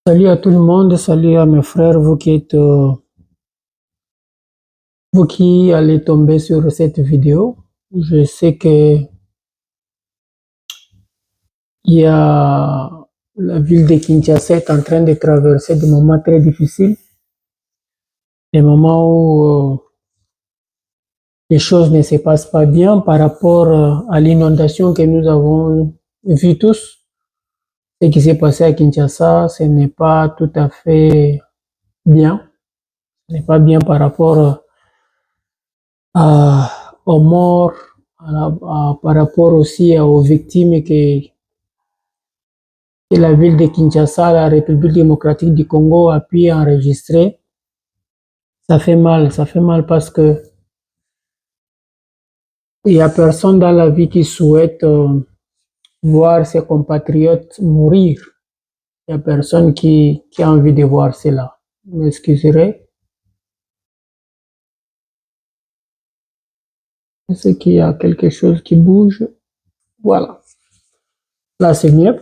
Salut à tout le monde, salut à mes frères, vous qui allez tomber sur cette vidéo. Je sais que il y a la ville de Kinshasa est en train de traverser des moments très difficiles, des moments où les choses ne se passent pas bien par rapport à l'inondation que nous avons vu tous. Ce qui s'est passé à Kinshasa, ce n'est pas tout à fait bien. Ce n'est pas bien par rapport aux morts, par rapport aussi aux victimes que la ville de Kinshasa, la République démocratique du Congo a pu enregistrer. Ça fait mal parce que il n'y a personne dans la vie qui souhaite voir ses compatriotes mourir. Il n'y a personne qui a envie de voir cela. Vous m'excuserez. C'est qu'il y a quelque chose qui bouge. Voilà. Là, c'est mieux.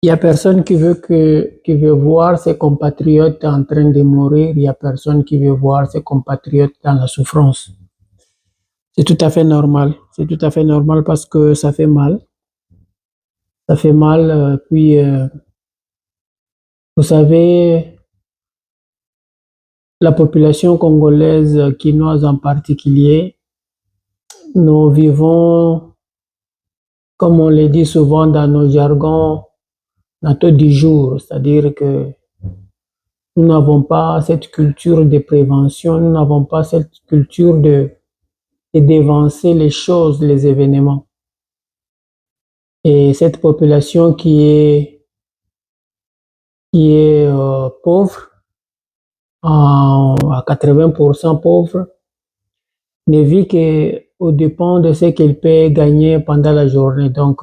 Il y a personne qui veut voir ses compatriotes en train de mourir. Il y a personne qui veut voir ses compatriotes dans la souffrance. C'est tout à fait normal. C'est tout à fait normal parce que ça fait mal. Ça fait mal. Vous savez, la population congolaise, quinoise en particulier, nous vivons, comme on le dit souvent dans nos jargons, dans tout du jour. C'est-à-dire que nous n'avons pas cette culture de prévention, nous n'avons pas cette culture et d'avancer les choses, les événements. Et cette population qui est pauvre, à 80% pauvre, ne vit qu'au dépend de ce qu'elle peut gagner pendant la journée. Donc,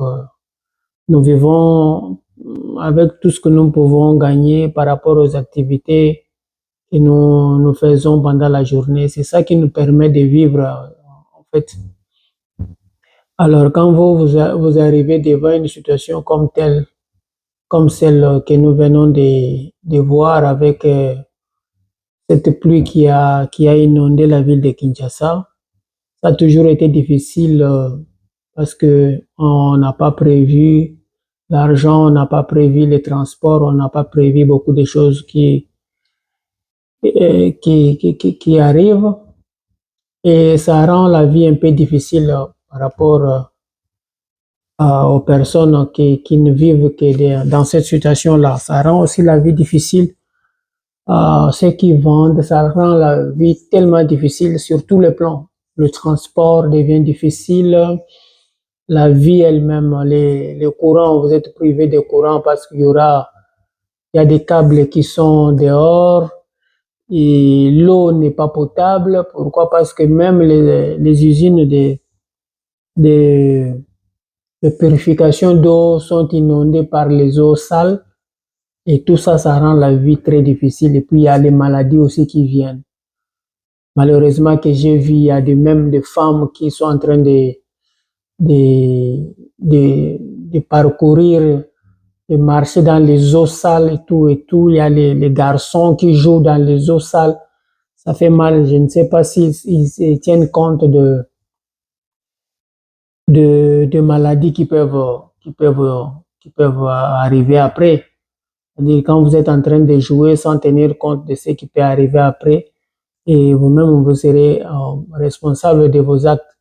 nous vivons avec tout ce que nous pouvons gagner par rapport aux activités que nous faisons pendant la journée. C'est ça qui nous permet de vivre, en fait. Alors, quand vous arrivez devant une situation comme telle, comme celle que nous venons de voir avec cette pluie qui a inondé la ville de Kinshasa, ça a toujours été difficile parce que on n'a pas prévu l'argent, on n'a pas prévu les transports, on n'a pas prévu beaucoup de choses qui arrivent et ça rend la vie un peu difficile par rapport aux personnes qui ne vivent que dans cette situation-là. Ça rend aussi la vie difficile à ceux qui vendent, ça rend la vie tellement difficile sur tous les plans. Le transport devient difficile, la vie elle-même, les courants, vous êtes privé de courant parce qu'il y a des câbles qui sont dehors et l'eau n'est pas potable. Pourquoi? Parce que même les usines de, de purification d'eau sont inondées par les eaux sales. Et tout ça, ça rend la vie très difficile. Et puis, il y a les maladies aussi qui viennent. Malheureusement, que j'ai vu, il y a même des femmes qui sont en train de parcourir, de marcher dans les eaux sales et tout et tout. Il y a les garçons qui jouent dans les eaux sales. Ça fait mal. Je ne sais pas s'ils tiennent compte de maladies qui peuvent arriver après. C'est-à-dire quand vous êtes en train de jouer sans tenir compte de ce qui peut arriver après, et vous-même vous serez responsable de vos actes.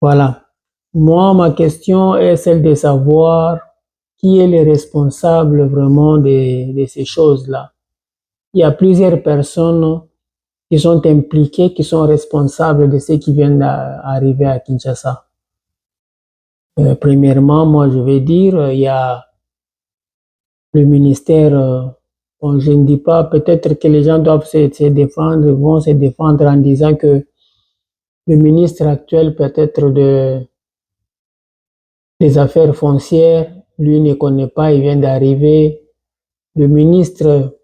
Voilà. Moi, ma question est celle de savoir qui est le responsable vraiment de ces choses-là. Il y a plusieurs personnes qui sont impliquées, qui sont responsables de ce qui vient d'arriver à Kinshasa. Premièrement, moi je vais dire, il y a le ministère, bon, je ne dis pas, peut-être que les gens doivent se défendre, vont se défendre en disant que le ministre actuel peut-être des affaires foncières, lui ne connaît pas, il vient d'arriver. Le ministre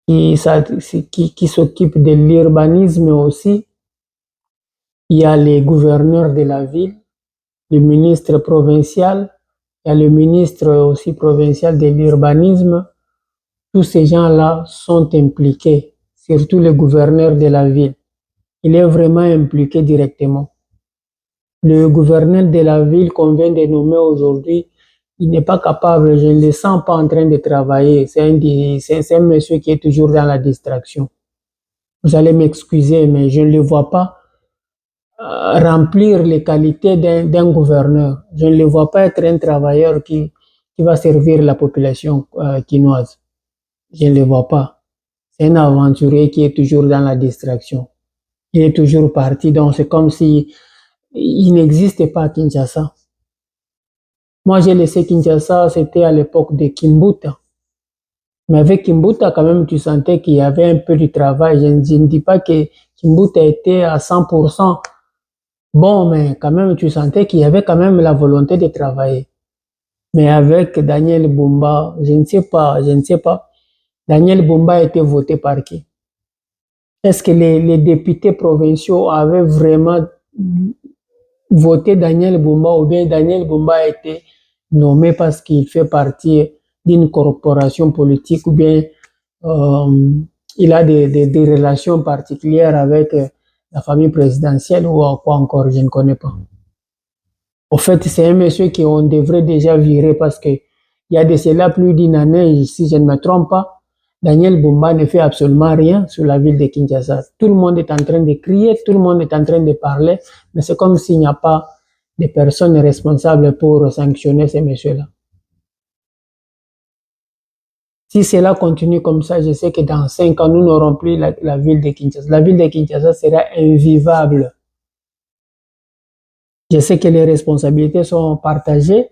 qui s'occupe de l'urbanisme aussi, il y a les gouverneurs de la ville, le ministre provincial il y a le ministre aussi provincial de l'urbanisme. Tous ces gens-là sont impliqués, surtout le gouverneur de la ville. Il est vraiment impliqué directement. Le gouverneur de la ville qu'on vient de nommer aujourd'hui, il n'est pas capable, je ne le sens pas en train de travailler. C'est un monsieur qui est toujours dans la distraction. Vous allez m'excuser, mais je ne le vois pas remplir les qualités d'un gouverneur. Je ne le vois pas être un travailleur qui va servir la population quinoise. Je ne le vois pas. C'est un aventurier qui est toujours dans la distraction. Il est toujours parti, donc c'est comme si il n'existait pas à Kinshasa. Moi, j'ai laissé Kinshasa, c'était à l'époque de Kimbuta. Mais avec Kimbuta, quand même, tu sentais qu'il y avait un peu de travail. Je ne dis pas que Kimbuta était à 100% bon, mais quand même, tu sentais qu'il y avait quand même la volonté de travailler. Mais avec Daniel Bumba, je ne sais pas. Daniel Bumba a été voté par qui? Est-ce que les députés provinciaux avaient vraiment voté Daniel Bumba ou bien Daniel Bumba a été nommé parce qu'il fait partie d'une corporation politique ou bien il a des relations particulières avec la famille présidentielle ou quoi encore, je ne connais pas. Au fait, c'est un monsieur qu'on devrait déjà virer parce que il y a de cela plus d'une année, si je ne me trompe pas, Daniel Bumba ne fait absolument rien sur la ville de Kinshasa. Tout le monde est en train de crier, tout le monde est en train de parler, mais c'est comme s'il n'y a pas de personnes responsables pour sanctionner ces messieurs-là. Si cela continue comme ça, je sais que dans 5 ans, nous n'aurons plus la ville de Kinshasa. La ville de Kinshasa sera invivable. Je sais que les responsabilités sont partagées.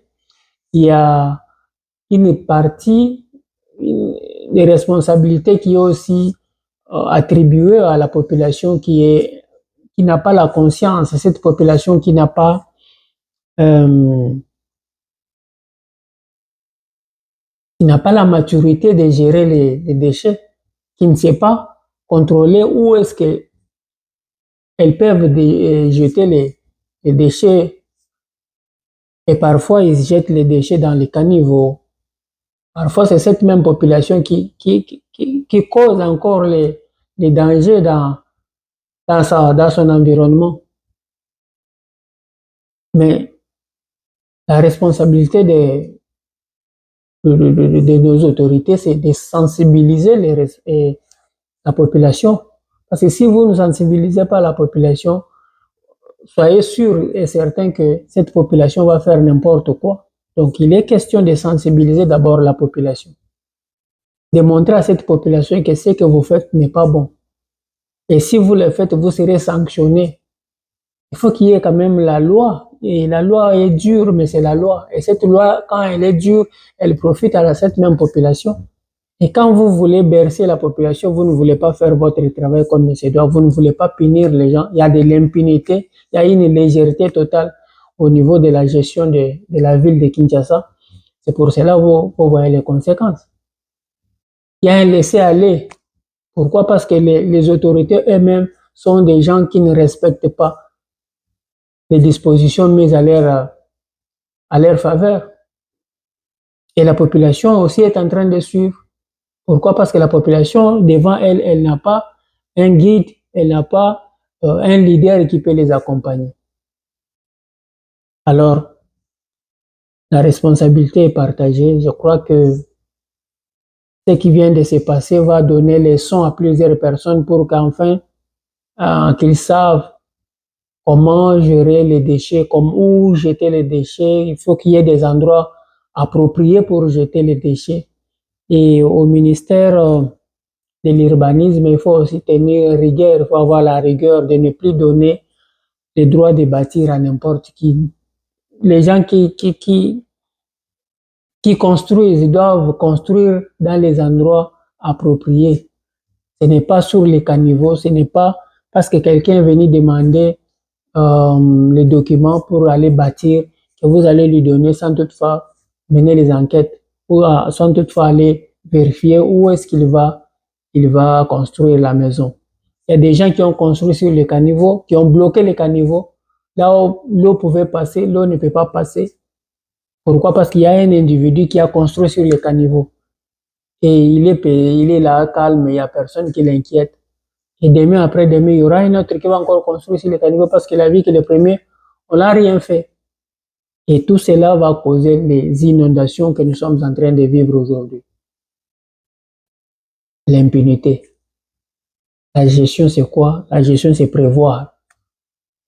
Il y a une partie des responsabilités qui est aussi attribuée à la population qui n'a pas la conscience, cette population qui n'a pas la maturité de gérer les déchets, qui ne sait pas contrôler où est-ce qu'elles peuvent jeter les déchets. Et parfois, ils jettent les déchets dans les caniveaux. Parfois, c'est cette même population qui cause encore les dangers dans son environnement. Mais la responsabilité de nos autorités, c'est de sensibiliser la population. Parce que si vous ne sensibilisez pas la population, soyez sûr et certain que cette population va faire n'importe quoi. Donc, il est question de sensibiliser d'abord la population. De montrer à cette population que ce que vous faites n'est pas bon. Et si vous le faites, vous serez sanctionné. Il faut qu'il y ait quand même la loi. Et la loi est dure, mais c'est la loi. Et cette loi, quand elle est dure, elle profite à cette même population. Et quand vous voulez bercer la population, vous ne voulez pas faire votre travail comme il se doit, vous ne voulez pas punir les gens. Il y a de l'impunité, il y a une légèreté totale au niveau de la gestion de la ville de Kinshasa. C'est pour cela que vous voyez les conséquences. Il y a un laisser-aller. Pourquoi? Parce que les autorités eux-mêmes sont des gens qui ne respectent pas les dispositions mises à leur faveur. Et la population aussi est en train de suivre. Pourquoi? Parce que la population, devant elle, elle n'a pas un guide, elle n'a pas un leader qui peut les accompagner. Alors, la responsabilité est partagée. Je crois que ce qui vient de se passer va donner leçon à plusieurs personnes pour qu'enfin, qu'ils savent comment gérer les déchets, où jeter les déchets. Il faut qu'il y ait des endroits appropriés pour jeter les déchets. Et au ministère de l'urbanisme, il faut aussi tenir rigueur, il faut avoir la rigueur de ne plus donner le droit de bâtir à n'importe qui. Les gens qui construisent doivent construire dans les endroits appropriés. Ce n'est pas sur les caniveaux, ce n'est pas parce que quelqu'un est venu demander les documents pour aller bâtir que vous allez lui donner sans toutefois mener les enquêtes ou sans toutefois aller vérifier où est-ce qu'il va construire la maison. Il y a des gens qui ont construit sur les caniveaux, qui ont bloqué les caniveaux. Là où l'eau pouvait passer, l'eau ne peut pas passer. Pourquoi? Parce qu'il y a un individu qui a construit sur le caniveau. Et il est là, calme, il n'y a personne qui l'inquiète. Et demain, après-demain, il y aura un autre qui va encore construire sur le caniveau parce qu'il a vu que le premier, on n'a rien fait. Et tout cela va causer les inondations que nous sommes en train de vivre aujourd'hui. L'impunité. La gestion, c'est quoi? La gestion, c'est prévoir.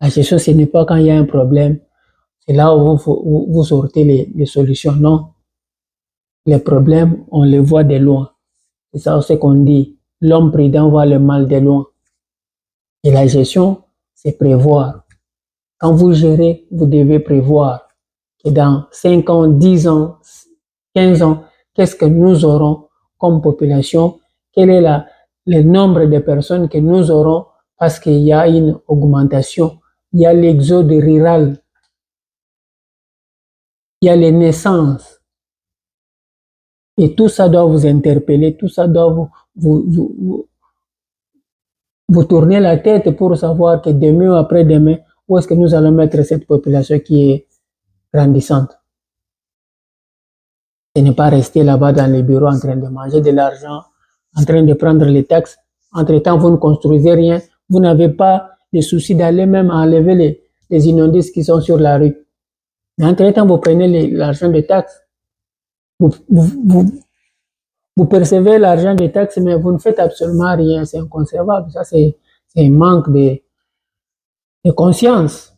La gestion, ce n'est pas quand il y a un problème. C'est là où vous sortez les solutions. Non. Les problèmes, on les voit de loin. C'est ça ce qu'on dit. L'homme prudent voit le mal de loin. Et la gestion, c'est prévoir. Quand vous gérez, vous devez prévoir que dans 5 ans, 10 ans, 15 ans, qu'est-ce que nous aurons comme population? Quel est le nombre de personnes que nous aurons parce qu'il y a une augmentation? Il y a l'exode rural. Il y a les naissances. Et tout ça doit vous interpeller, tout ça doit vous tourner la tête pour savoir que demain ou après-demain, où est-ce que nous allons mettre cette population qui est grandissante. Et ne pas rester là-bas dans les bureaux en train de manger de l'argent, en train de prendre les taxes. Entre-temps, vous ne construisez rien. Vous n'avez pas de souci d'aller même enlever les immondices qui sont sur la rue. Mais entre-temps, vous prenez l'argent des taxes. Vous percevez l'argent des taxes, mais vous ne faites absolument rien. C'est inconcevable. Ça, c'est un manque de conscience.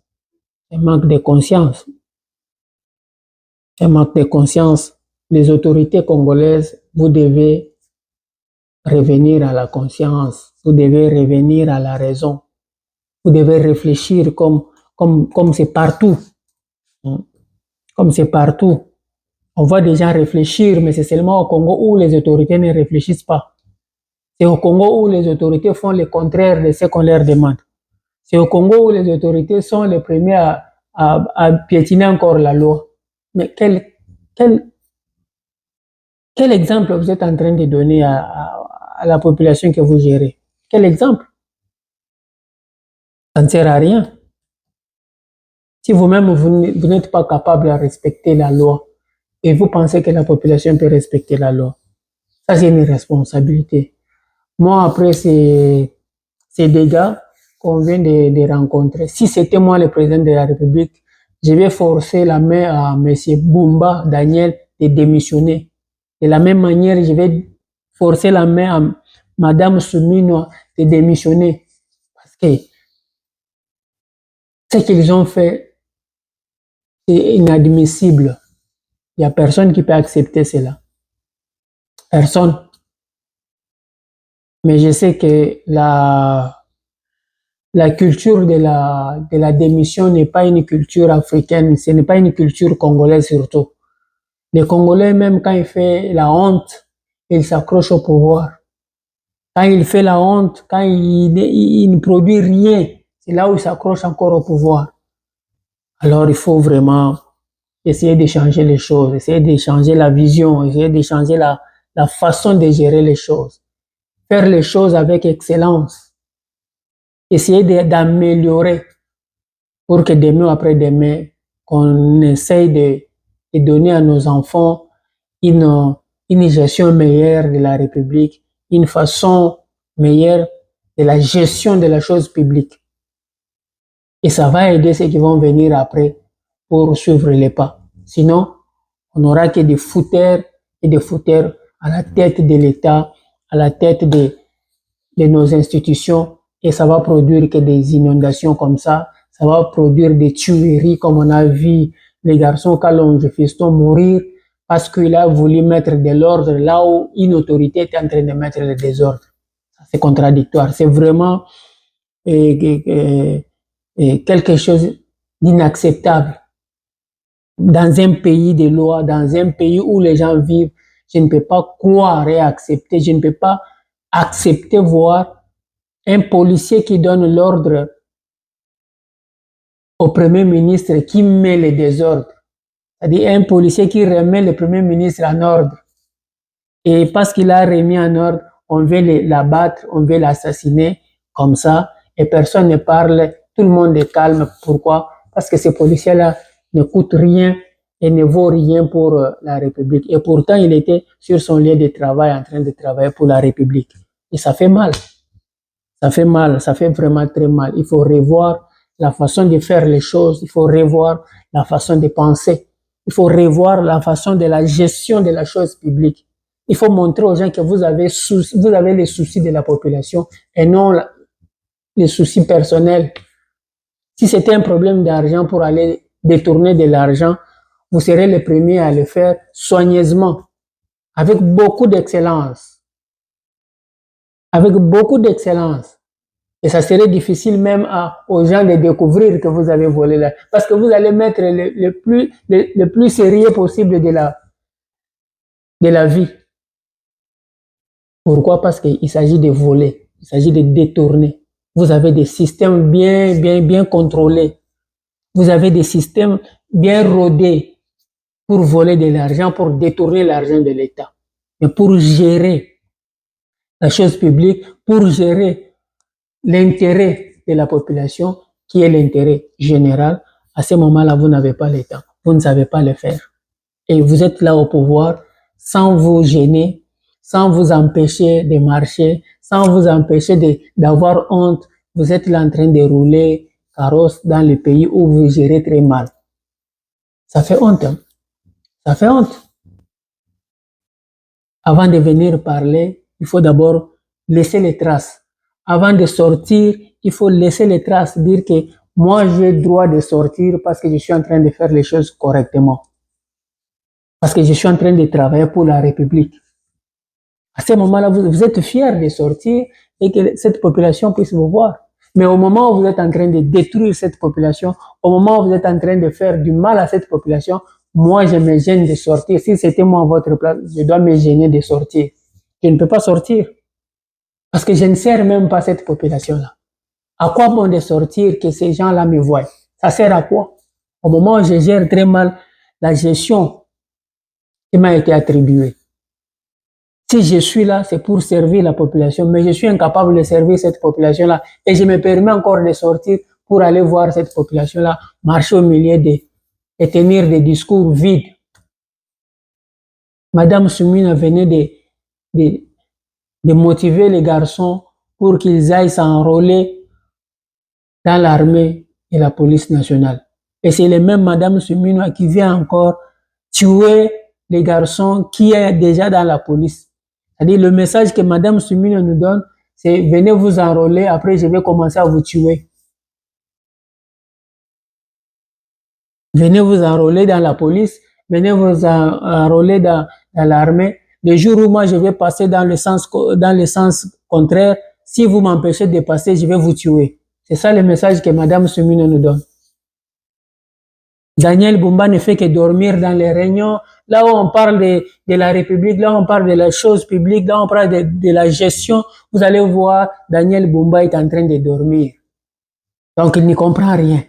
Un manque de conscience. Un manque de conscience. Les autorités congolaises, vous devez revenir à la conscience. Vous devez revenir à la raison. Vous devez réfléchir comme c'est partout. Comme c'est partout. On voit des gens réfléchir, mais c'est seulement au Congo où les autorités ne réfléchissent pas. C'est au Congo où les autorités font le contraire de ce qu'on leur demande. C'est au Congo où les autorités sont les premiers à piétiner encore la loi. Mais quel exemple vous êtes en train de donner à la population que vous gérez? Quel exemple? Ça ne sert à rien. Si vous-même, vous n'êtes pas capable de respecter la loi et vous pensez que la population peut respecter la loi, ça c'est une responsabilité. Moi, après ces dégâts qu'on vient de rencontrer, si c'était moi le président de la République, je vais forcer la main à M. Bumba Daniel de démissionner. De la même manière, je vais forcer la main à Mme Soumino de démissionner. Parce que ce qu'ils ont fait, c'est inadmissible. Il n'y a personne qui peut accepter cela. Personne. Mais je sais que la culture de la démission n'est pas une culture africaine, ce n'est pas une culture congolaise surtout. Les Congolais, même quand il fait la honte, ils s'accrochent au pouvoir. Quand il fait la honte, quand il ne produit rien, c'est là où il s'accroche encore au pouvoir. Alors il faut vraiment essayer de changer les choses, essayer de changer la vision, essayer de changer la façon de gérer les choses. Faire les choses avec excellence. Essayer d'améliorer pour que demain ou après-demain, qu'on essaye de donner à nos enfants une gestion meilleure de la République, une façon meilleure de la gestion de la chose publique. Et ça va aider ceux qui vont venir après pour suivre les pas. Sinon, on n'aura que des fouteurs et des fouteurs à la tête de l'État, à la tête de nos institutions, et ça va produire que des inondations comme ça va produire des tueries comme on a vu les garçons Kalonji Fiston mourir parce qu'il a voulu mettre de l'ordre là où une autorité était en train de mettre le désordre. C'est contradictoire. C'est vraiment quelque chose d'inacceptable. Dans un pays de loi, dans un pays où les gens vivent, je ne peux pas croire et accepter, je ne peux pas accepter voir un policier qui donne l'ordre au Premier ministre qui met le désordre. C'est-à-dire un policier qui remet le Premier ministre en ordre. Et parce qu'il a remis en ordre, on veut l'abattre, on veut l'assassiner comme ça, et personne ne parle, tout le monde est calme. Pourquoi? Parce que ces policiers-là ne coûtent rien et ne vaut rien pour la République. Et pourtant, il était sur son lieu de travail en train de travailler pour la République. Et ça fait mal. Ça fait mal, ça fait vraiment très mal. Il faut revoir la façon de faire les choses, il faut revoir la façon de penser, il faut revoir la façon de la gestion de la chose publique. Il faut montrer aux gens que vous avez les soucis de la population et non les soucis personnels. Si c'était un problème d'argent pour aller détourner de l'argent, vous serez le premier à le faire soigneusement, avec beaucoup d'excellence. Avec beaucoup d'excellence. Et ça serait difficile même aux gens de découvrir que vous avez volé là. Parce que vous allez mettre le plus sérieux possible de la vie. Pourquoi? Parce qu'il s'agit de voler. Il s'agit de détourner. Vous avez des systèmes bien contrôlés. Vous avez des systèmes bien rodés pour voler de l'argent, pour détourner l'argent de l'État. Mais pour gérer la chose publique, pour gérer l'intérêt de la population, qui est l'intérêt général, à ce moment-là, vous n'avez pas le temps. Vous ne savez pas le faire. Et vous êtes là au pouvoir sans vous gêner, sans vous empêcher de marcher, sans vous empêcher d'avoir honte. Vous êtes là en train de rouler carrosse dans le pays où vous gérez très mal. Ça fait honte. Hein? Ça fait honte. Avant de venir parler, il faut d'abord laisser les traces. Avant de sortir, il faut laisser les traces, dire que moi j'ai le droit de sortir parce que je suis en train de faire les choses correctement. Parce que je suis en train de travailler pour la République. À ce moment-là, vous êtes fiers de sortir et que cette population puisse vous voir. Mais au moment où vous êtes en train de détruire cette population, au moment où vous êtes en train de faire du mal à cette population, moi je me gêne de sortir. Si c'était moi à votre place, je dois me gêner de sortir. Je ne peux pas sortir. Parce que je ne sers même pas cette population-là. À quoi bon de sortir que ces gens-là me voient? Ça sert à quoi? Au moment où je gère très mal la gestion qui m'a été attribuée. Si je suis là, c'est pour servir la population, mais je suis incapable de servir cette population-là et je me permets encore de sortir pour aller voir cette population-là, marcher au milieu et tenir des discours vides. Madame Soumina venait de motiver les garçons pour qu'ils aillent s'enrôler dans l'armée et la police nationale. Et c'est le même Madame Soumina qui vient encore tuer les garçons qui est déjà dans la police. C'est-à-dire le message que Madame Soumina nous donne, c'est venez vous enrôler, après je vais commencer à vous tuer. Venez vous enrôler dans la police, venez vous enrôler dans l'armée. Le jour où moi je vais passer dans le sens contraire, si vous m'empêchez de passer, je vais vous tuer. C'est ça le message que Madame Soumina nous donne. Daniel Bumba ne fait que dormir dans les réunions. Là où on parle de la République, là où on parle de la chose publique, là où on parle de la gestion, vous allez voir, Daniel Bumba est en train de dormir. Donc il n'y comprend rien.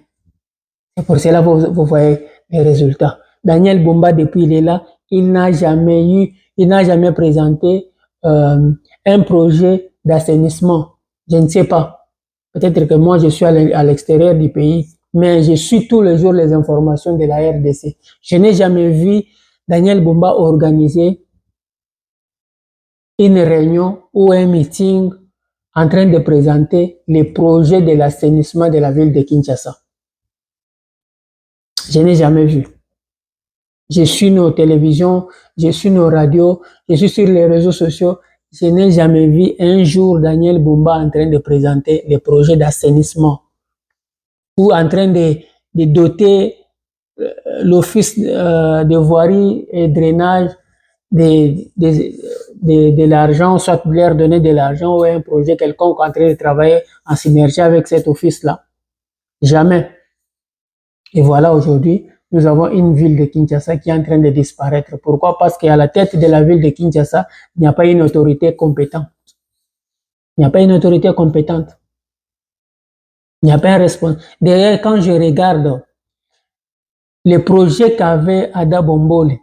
C'est pour cela que vous voyez les résultats. Daniel Bumba, depuis il est là, il n'a jamais présenté un projet d'assainissement. Je ne sais pas. Peut-être que moi je suis à l'extérieur du pays, mais je suis tous les jours les informations de la RDC. Je n'ai jamais vu Daniel Bumba organiser une réunion ou un meeting en train de présenter les projets de l'assainissement de la ville de Kinshasa. Je n'ai jamais vu. Je suis nos télévisions, je suis nos radios, je suis sur les réseaux sociaux. Je n'ai jamais vu un jour Daniel Bumba en train de présenter les projets d'assainissement ou en train de doter l'office de voirie et drainage de l'argent, soit de leur donner de l'argent ou un projet quelconque en train de travailler en synergie avec cet office-là. Jamais. Et voilà, aujourd'hui, nous avons une ville de Kinshasa qui est en train de disparaître. Pourquoi? Parce qu'à la tête de la ville de Kinshasa, il n'y a pas une autorité compétente. Il n'y a pas une autorité compétente. Il n'y a pas un responsable. D'ailleurs, quand je regarde les projets qu'avait Ada Bombole,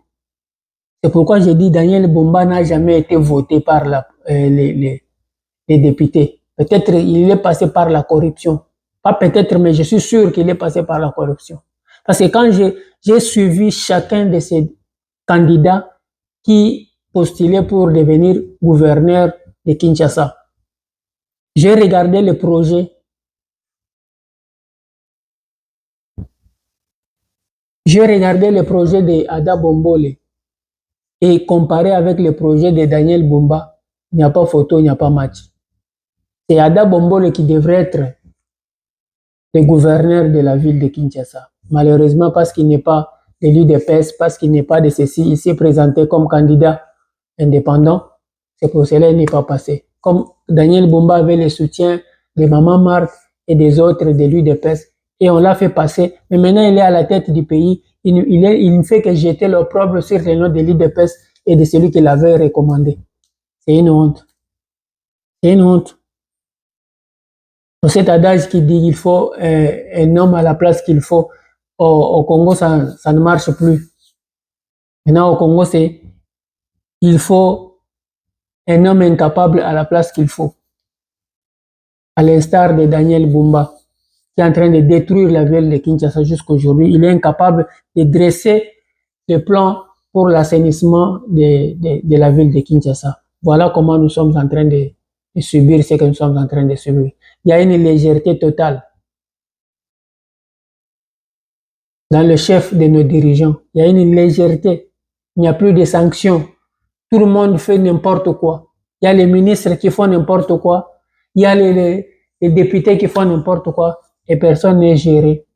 c'est pourquoi je dis Daniel Bumba n'a jamais été voté par les députés. Peut-être il est passé par la corruption. Pas peut-être, mais je suis sûr qu'il est passé par la corruption. Parce que quand j'ai suivi chacun de ces candidats qui postulaient pour devenir gouverneur de Kinshasa, j'ai regardé le projet. J'ai regardé le projet de Ada Bombole et comparé avec le projet de Daniel Bumba, il n'y a pas photo, il n'y a pas match. C'est Ada Bombole qui devrait être le gouverneur de la ville de Kinshasa. Malheureusement, parce qu'il n'est pas de l'UDPS, parce qu'il n'est pas de ceci, il s'est présenté comme candidat indépendant. C'est pour cela qu'il n'est pas passé. Comme Daniel Bumba avait le soutien de Maman Marthe et des autres de l'UDPS, et on l'a fait passer. Mais maintenant, il est à la tête du pays. Il ne fait que jeter l'opprobre sur le nom de l'UDPS et de celui qui l'avait recommandé. C'est une honte. C'est une honte. Pour cet adage qui dit qu'il faut un homme à la place qu'il faut, au Congo, ça ne marche plus. Maintenant, au Congo, c'est il faut un homme incapable à la place qu'il faut. À l'instar de Daniel Bumba, qui est en train de détruire la ville de Kinshasa jusqu'aujourd'hui. Il est incapable de dresser le plan pour l'assainissement de la ville de Kinshasa. Voilà comment nous sommes en train de subir ce que nous sommes en train de subir. Il y a une légèreté totale dans le chef de nos dirigeants. Il y a une légèreté. Il n'y a plus de sanctions. Tout le monde fait n'importe quoi. Il y a les ministres qui font n'importe quoi. Il y a les députés qui font n'importe quoi. Et personne n'est géré.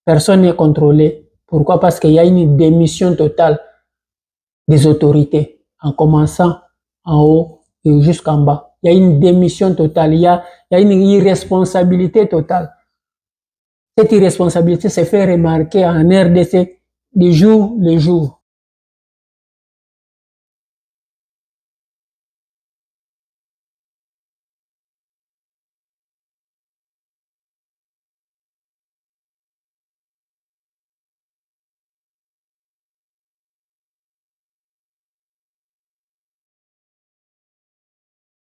Personne n'est contrôlé. Pourquoi? Parce qu'il y a une démission totale des autorités, en commençant en haut et jusqu'en bas. Il y a une démission totale, il y a une irresponsabilité totale. Cette irresponsabilité se fait remarquer en RDC de jour le jour.